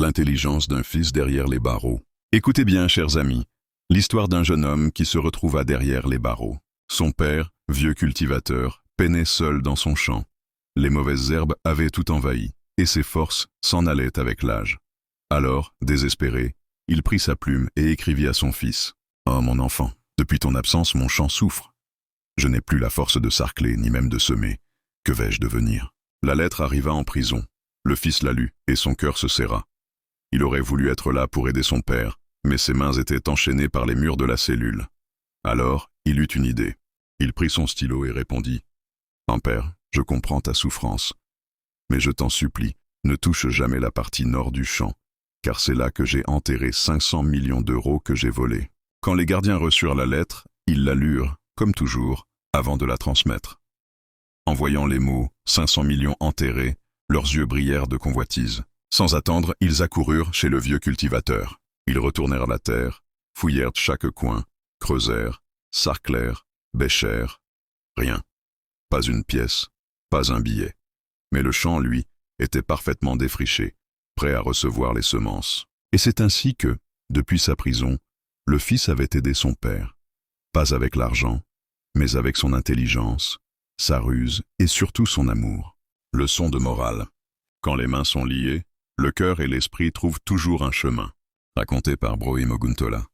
L'intelligence d'un fils derrière les barreaux. Écoutez bien, chers amis, l'histoire d'un jeune homme qui se retrouva derrière les barreaux. Son père, vieux cultivateur, peinait seul dans son champ. Les mauvaises herbes avaient tout envahi, et ses forces s'en allaient avec l'âge. Alors, désespéré, il prit sa plume et écrivit à son fils. « Oh, mon enfant, depuis ton absence, mon champ souffre. Je n'ai plus la force de sarcler, ni même de semer. Que vais-je devenir ?» La lettre arriva en prison. Le fils la lut, et son cœur se serra. Il aurait voulu être là pour aider son père, mais ses mains étaient enchaînées par les murs de la cellule. Alors, il eut une idée. Il prit son stylo et répondit. « Mon père, je comprends ta souffrance. Mais je t'en supplie, ne touche jamais la partie nord du champ, car c'est là que j'ai enterré 500 millions d'euros que j'ai volés. » Quand les gardiens reçurent la lettre, ils la lurent, comme toujours, avant de la transmettre. En voyant les mots « 500 millions enterrés », leurs yeux brillèrent de convoitise. Sans attendre, ils accoururent chez le vieux cultivateur. Ils retournèrent la terre, fouillèrent chaque coin, creusèrent, sarclèrent, bêchèrent. Rien. Pas une pièce, pas un billet. Mais le champ, lui, était parfaitement défriché, prêt à recevoir les semences. Et c'est ainsi que, depuis sa prison, le fils avait aidé son père, pas avec l'argent, mais avec son intelligence, sa ruse et surtout son amour. Leçon de morale. Quand les mains sont liées, le cœur et l'esprit trouvent toujours un chemin. Raconté par Brohim Oguntola.